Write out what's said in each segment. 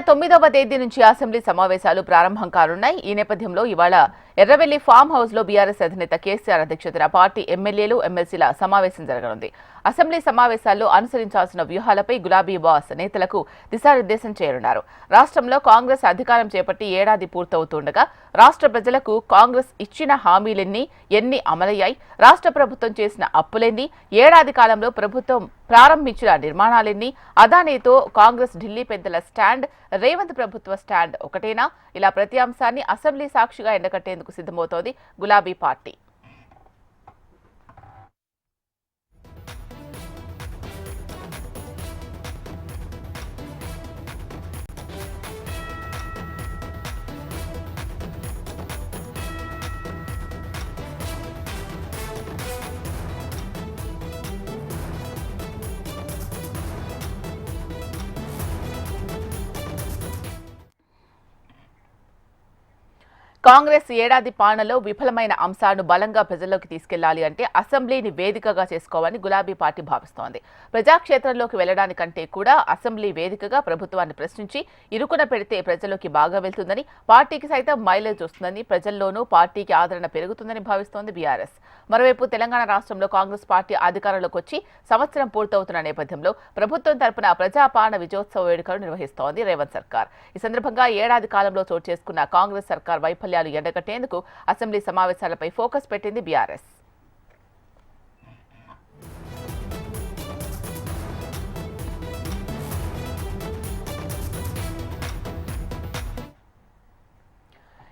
9వ తేదీ నుంచి అసెంబ్లీ సమావేశాలు ప్రారంభం కానున్నాయి. ఈ నేపథ్యంలో ఇవాళ ఎర్రవెల్లి ఫామ్ హౌస్ లో బీఆర్ఎస్ అధినేత కేసీఆర్ అధ్యక్షతన పార్టీ ఎమ్మెల్యేలు ఎమ్మెల్సీల సమావేశం జరగనుంది. అసెంబ్లీ సమావేశాల్లో అనుసరించాల్సిన వ్యూహాలపై గులాబీ బాస్ నేతలకు దిశానిర్దేశం చేయనున్నారు. రాష్ట్రంలో కాంగ్రెస్ అధికారం చేపట్టి ఏడాది పూర్తవుతుండగా రాష్ట్ర ప్రజలకు కాంగ్రెస్ ఇచ్చిన హామీలెన్ని, ఎన్ని అమలయ్యాయి, రాష్ట్ర ప్రభుత్వం చేసిన అప్పులెన్ని, ఏడాది కాలంలో ప్రభుత్వం ప్రారంభించిన నిర్మాణాలెన్ని, అదానీతో కాంగ్రెస్ ఢిల్లీ పెద్దల స్టాండ్, రేవంత్ ప్రభుత్వ స్టాండ్ ఒకటేనా, ఇలా ప్రతి అంశాన్ని అసెంబ్లీ సాక్షిగా ఎండకట్టేందుకు సిద్ధమవుతోంది గులాబీ పార్టీ. కాంగ్రెస్ ఏడాది పాలనలో విఫలమైన అంశాలను బలంగా ప్రజల్లోకి తీసుకెళ్లాలి అంటే అసెంబ్లీని వేదికగా చేసుకోవాలని గులాబీ పార్టీ భావిస్తోంది. ప్రజాక్షేత్రంలోకి వెళ్లడానికంటే కూడా అసెంబ్లీ వేదికగా ప్రభుత్వాన్ని ప్రశ్నించి ఇరుకున పెడితే ప్రజల్లోకి బాగా వెళ్తుందని, పార్టీకి సైతం మైలేజ్ వస్తుందని, ప్రజల్లోనూ పార్టీకి ఆదరణ పెరుగుతుందని భావిస్తోంది బీఆర్ఎస్. మరోవైపు తెలంగాణ రాష్ట్రంలో కాంగ్రెస్ పార్టీ అధికారంలోకి వచ్చి సంవత్సరం పూర్తవుతున్న నేపథ్యంలో ప్రభుత్వం తరపున ప్రజాపాలన విజయోత్సవ వేడుకలు నిర్వహిస్తోంది రేవంత్ సర్కార్. ఈ సందర్భంగా ఏడాది కాలంలో చోటు చేసుకున్న కాంగ్రెస్ సర్కార్ వైఫల్యాలు ఎండగట్టేందుకు అసెంబ్లీ సమావేశాలపై ఫోకస్ పెట్టింది బీఆర్ఎస్.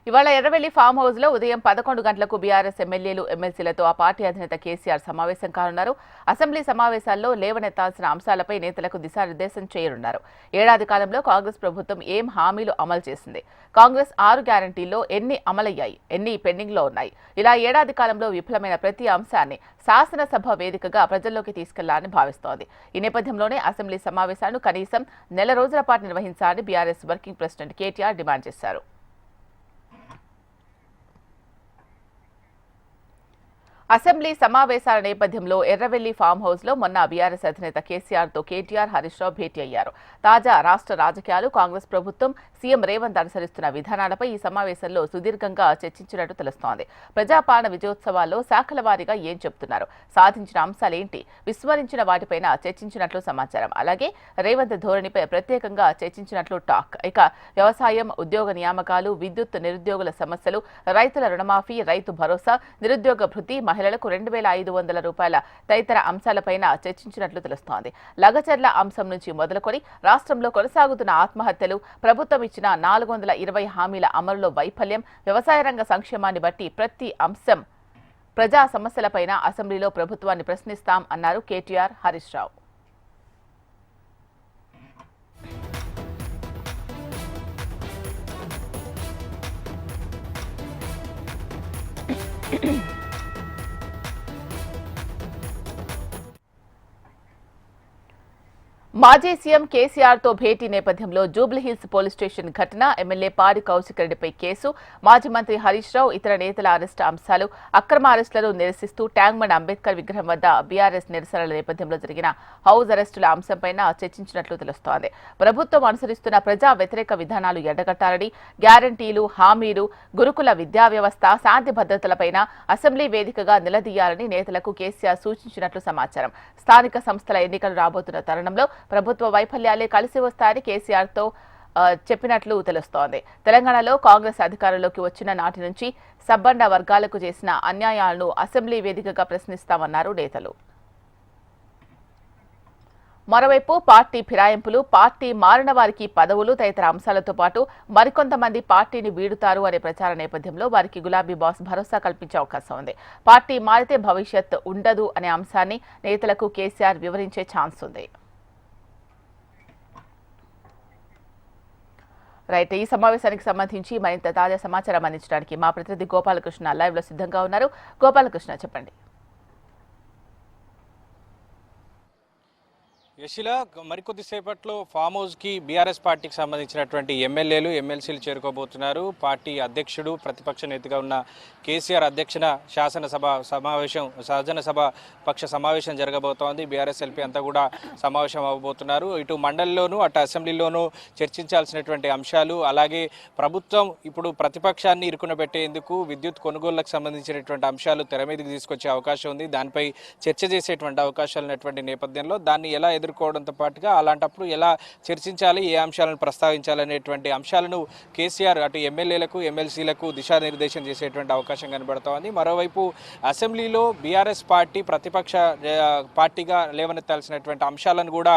ఇవాళ ఎర్రవెల్లి ఫామ్ హౌస్ లో ఉదయం 11 గంటలకు బీఆర్ఎస్ ఎమ్మెల్యేలు ఎమ్మెల్సీలతో ఆ పార్టీ అధినేత కేసీఆర్ సమావేశం కానున్నారు. అసెంబ్లీ సమావేశాల్లో లేవనెత్తాల్సిన అంశాలపై నేతలకు దిశానిర్దేశం చేయనున్నారు. ఏడాది కాలంలో కాంగ్రెస్ ప్రభుత్వం ఏం హామీలు అమలు చేసింది, కాంగ్రెస్ 6 గ్యారంటీల్లో ఎన్ని అమలయ్యాయి, ఎన్ని పెండింగ్ లో ఉన్నాయి, ఇలా ఏడాది కాలంలో విఫలమైన ప్రతి అంశాన్ని శాసనసభ వేదికగా ప్రజల్లోకి తీసుకెళ్లాలని భావిస్తోంది. ఈ నేపథ్యంలోనే అసెంబ్లీ సమావేశాలను కనీసం నెల రోజుల పాటు నిర్వహించాలని BRS working president KTR demand చేశారు. అసెంబ్లీ సమావేశాల నేపథ్యంలో ఎర్రవెల్లి ఫామ్ హౌస్ లో మొన్న బీఆర్ఎస్ అధినేత కేసీఆర్ తో కేటీఆర్, హరీష్ రావు భేటీ అయ్యారు. తాజా రాష్ట్ర రాజకీయాలు, కాంగ్రెస్ ప్రభుత్వం, సీఎం రేవంత్ అనుసరిస్తున్న విధానాలపై ఈ సమావేశంలో సుదీర్ఘంగా చర్చించినట్టు తెలుస్తోంది. ప్రజాపాలన విజయోత్సవాల్లో శాఖల వారీగా ఏం చెబుతున్నారు, సాధించిన అంశాలేంటి, విస్మరించిన వాటిపైన చర్చించినట్లు సమాచారం. అలాగే రేవంత్ ధోరణిపై ప్రత్యేకంగా చర్చించినట్లు టాక్. ఇక వ్యవసాయం, ఉద్యోగ నియామకాలు, విద్యుత్, నిరుద్యోగుల సమస్యలు, రైతుల రుణమాఫీ, రైతు భరోసా, నిరుద్యోగ భృతి, మహిళలకు 2,500 రూపాయల తదితర అంశాలపైన చర్చించినట్లు తెలుస్తోంది. లగచర్ల అంశం నుంచి మొదలుకొని రాష్ట్రంలో కొనసాగుతున్న ఆత్మహత్యలు, ప్రభుత్వం ఇచ్చిన 420 హామీల అమలులో వైఫల్యం, వ్యవసాయ రంగ సంక్షేమాన్ని బట్టి ప్రతి అంశం, ప్రజా సమస్యలపైన అసెంబ్లీలో ప్రభుత్వాన్ని ప్రశ్నిస్తాం అన్నారు కేటీఆర్, హరీష్ రావు. మాజీ సీఎం కేసీఆర్ తో భేటీ నేపథ్యంలో జూబ్లీహిల్స్ పోలీస్ స్టేషన్ ఘటన, ఎమ్మెల్యే పాడి కౌశిక్ రెడ్డిపై కేసు, మాజీ మంత్రి హరీష్ రావు ఇతర నేతల అరెస్టు అంశాలు, అక్రమ అరెస్టులను నిరసిస్తూ ట్యాంక్బండ్ అంబేద్కర్ విగ్రహం వద్ద బీఆర్ఎస్ నిరసనల నేపథ్యంలో జరిగిన హౌస్ అరెస్టుల అంశంపైన చర్చించినట్లు తెలుస్తోంది. ప్రభుత్వం అనుసరిస్తున్న ప్రజా వ్యతిరేక విధానాలు ఎండగట్టాలని, గ్యారంటీలు, హామీలు, గురుకుల విద్యా వ్యవస్థ, శాంతి భద్రతలపైన అసెంబ్లీ వేదికగా నిలదీయాలని నేతలకు కేసీఆర్ సూచించినట్లు సమాచారం. స్థానిక సంస్థల ఎన్నికలు రాబోతున్న తరుణంలో ప్రభుత్వ వైఫల్యాలే కలిసి వస్తాయని కేసీఆర్ తో చెప్పినట్లు తెలుస్తోంది. తెలంగాణలో కాంగ్రెస్ అధికారంలోకి వచ్చిన నాటి నుంచి సబ్బండ వర్గాలకు చేసిన అన్యాయాలను అసెంబ్లీ వేదికగా ప్రశ్నిస్తామన్నారు నేతలు. మరోవైపు పార్టీ ఫిరాయింపులు, పార్టీ మారిన వారికి పదవులు తదితర అంశాలతో పాటు మరికొంతమంది పార్టీని వీడుతారు అనే ప్రచార నేపథ్యంలో వారికి గులాబీ బాస్ భరోసా కల్పించే అవకాశం ఉంది. పార్టీ మారితే భవిష్యత్ ఉండదు అనే అంశాన్ని నేతలకు కేసీఆర్ వివరించే ఛాన్స్ ఉంది. రైట్, ఈ సమావేశానికి సంబంధించి మరింత తాజా సమాచారం అందించడానికి మా ప్రతినిధి గోపాలకృష్ణ లైవ్ లో సిద్ధంగా ఉన్నారు. గోపాలకృష్ణ, చెప్పండి. యశిల మరికొద్దిసేపట్లో ఫామ్ హౌస్కి బీఆర్ఎస్ పార్టీకి సంబంధించినటువంటి ఎమ్మెల్యేలు ఎమ్మెల్సీలు చేరుకోబోతున్నారు. పార్టీ అధ్యక్షుడు ప్రతిపక్ష నేతగా ఉన్న కేసీఆర్ అధ్యక్షన శాసనసభ పక్ష సమావేశం జరగబోతోంది. బీఆర్ఎస్ ఎల్పీ అంతా కూడా సమావేశం అవ్వబోతున్నారు. ఇటు మండలిలోనూ అటు అసెంబ్లీలోనూ చర్చించాల్సినటువంటి అంశాలు, అలాగే ప్రభుత్వం ఇప్పుడు ప్రతిపక్షాన్ని ఇరుకునబెట్టేందుకు విద్యుత్ కొనుగోళ్లకు సంబంధించినటువంటి అంశాలు తెర మీదకి తీసుకొచ్చే అవకాశం ఉంది. దానిపై చర్చ చేసేటువంటి అవకాశాలు ఉన్నటువంటి నేపథ్యంలో దాన్ని ఎలా ఎదుర్కోవడంతో పాటుగా అలాంటప్పుడు ఎలా చర్చించాలి, ఏ అంశాలను ప్రస్తావించాలనేటువంటి అంశాలను కేసీఆర్ అటు ఎమ్మెల్యేలకు ఎమ్మెల్సీలకు దిశానిర్దేశం చేసేటువంటి అవకాశం కనబడుతోంది. మరోవైపు అసెంబ్లీలో బీఆర్ఎస్ పార్టీ ప్రతిపక్ష పార్టీగా లేవనెత్తాల్సినటువంటి అంశాలను కూడా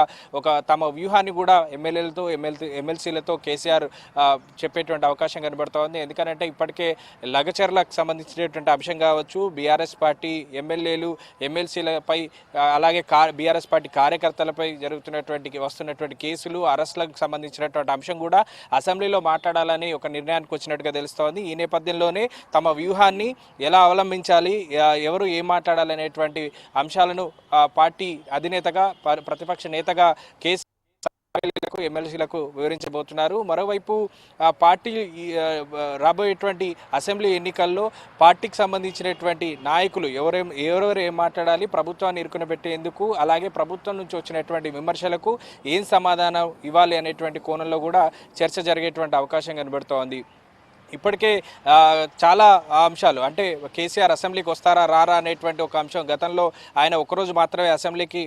తమ వ్యూహాన్ని కూడా ఎమ్మెల్యేలతో ఎమ్మెల్సీలతో కేసీఆర్ చెప్పేటువంటి అవకాశం కనబడుతోంది. ఎందుకంటే ఇప్పటికే లగచర్లకు సంబంధించినటువంటి అంశం కావచ్చు, బీఆర్ఎస్ పార్టీ ఎమ్మెల్యేలు ఎమ్మెల్సీలపై అలాగే బీఆర్ఎస్ పార్టీ కార్యకర్తలపై వస్తున్నటువంటి కేసులు, అరెస్టులకు సంబంధించినటువంటి అంశం కూడా అసెంబ్లీలో మాట్లాడాలని ఒక నిర్ణయానికి వచ్చినట్టుగా తెలుస్తోంది. ఈ నేపథ్యంలోనే తమ వ్యూహాన్ని ఎలా అవలంబించాలి, ఎవరు ఏం మాట్లాడాలనేటువంటి అంశాలను పార్టీ అధినేతగా ప్రతిపక్ష నేతగా కేసీఆర్ ఎమ్మెల్సీలకు వివరించబోతున్నారు. మరోవైపు పార్టీ రాబోయేటువంటి అసెంబ్లీ ఎన్నికల్లో పార్టీకి సంబంధించినటువంటి నాయకులు ఎవరెవరు ఏం మాట్లాడాలి, ప్రభుత్వాన్ని ఇరుకునబెట్టేందుకు, అలాగే ప్రభుత్వం నుంచి వచ్చినటువంటి విమర్శలకు ఏం సమాధానం ఇవ్వాలి అనేటువంటి కోణంలో కూడా చర్చ జరిగేటువంటి అవకాశం కనబడుతోంది. ఇప్పటికే చాలా అంశాలు, అంటే కేసీఆర్ అసెంబ్లీకి వస్తారా రారా అనేటువంటి ఒక అంశం, గతంలో ఆయన ఒకరోజు మాత్రమే అసెంబ్లీకి,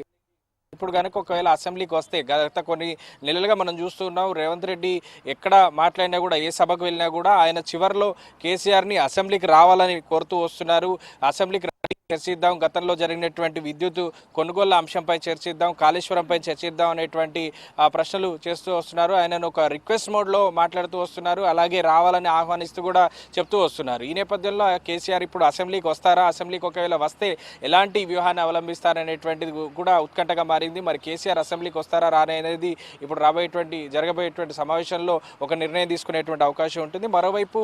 ఇప్పుడు కనుక ఒకవేళ అసెంబ్లీకి వస్తే గత కొన్ని నెలలుగా మనం చూస్తున్నాం, రేవంత్ రెడ్డి ఎక్కడ మాట్లాడినా కూడా, ఏ సభకు వెళ్ళినా కూడా ఆయన చివరిలో కేసీఆర్ని అసెంబ్లీకి రావాలని కోరుతూ వస్తున్నారు. అసెంబ్లీకి చర్చిద్దాం, గతంలో జరిగినటువంటి విద్యుత్ కొనుగోళ్ల అంశంపై చర్చిద్దాం, కాళేశ్వరంపై చర్చిద్దాం అనేటువంటి ప్రశ్నలు చేస్తూ వస్తున్నారు. ఆయనను ఒక రిక్వెస్ట్ మోడ్లో మాట్లాడుతూ వస్తున్నారు, అలాగే రావాలని ఆహ్వానిస్తూ కూడా చెప్తూ వస్తున్నారు. ఈ నేపథ్యంలో కేసీఆర్ ఇప్పుడు అసెంబ్లీకి వస్తారా, అసెంబ్లీకి ఒకవేళ వస్తే ఎలాంటి వ్యూహాన్ని అవలంబిస్తారనేటువంటిది కూడా ఉత్కంఠగా మారింది. మరి కేసీఆర్ అసెంబ్లీకి వస్తారా రానే అనేది ఇప్పుడు జరగబోయేటువంటి సమావేశంలో ఒక నిర్ణయం తీసుకునేటువంటి అవకాశం ఉంటుంది. మరోవైపు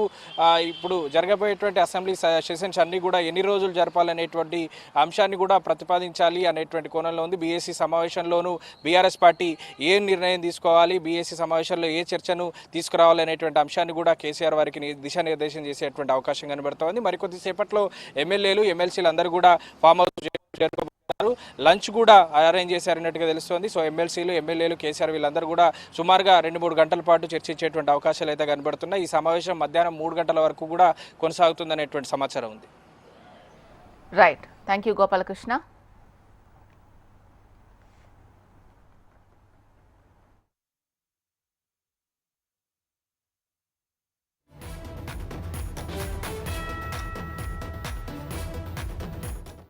ఇప్పుడు జరగబోయేటువంటి అసెంబ్లీ సెషన్స్ అన్ని కూడా ఎన్ని రోజులు జరపాలనేటువంటి అంశాన్ని కూడా ప్రతిపాదించాలి అనేటువంటి కోణంలో ఉంది. బీఏసీ సమావేశంలోనూ బీఆర్ఎస్ పార్టీ ఏ నిర్ణయం తీసుకోవాలి, బీఏసీ సమావేశంలో ఏ చర్చను తీసుకురావాలి అనేటువంటి అంశాన్ని కూడా కేసీఆర్ వారికి దిశానిర్దేశం చేసేటువంటి అవకాశం కనబడుతోంది. మరికొద్దిసేపట్లో ఎమ్మెల్యేలు ఎమ్మెల్సీలు అందరూ కూడా ఫామ్ హౌస్ చేరుకోబోతున్నారు. లంచ్ కూడా అరేంజ్ చేశారన్నట్టుగా తెలుస్తోంది. సో ఎమ్మెల్యేలు కేసీఆర్ వీళ్ళందరూ కూడా సుమారుగా 2-3 గంటల పాటు చర్చించేటువంటి అవకాశాలు అయితే కనబడుతున్నాయి. ఈ సమావేశం మధ్యాహ్నం 3 గంటల వరకు కూడా కొనసాగుతుందనేటువంటి సమాచారం ఉంది. Right, thank you Gopalakrishna.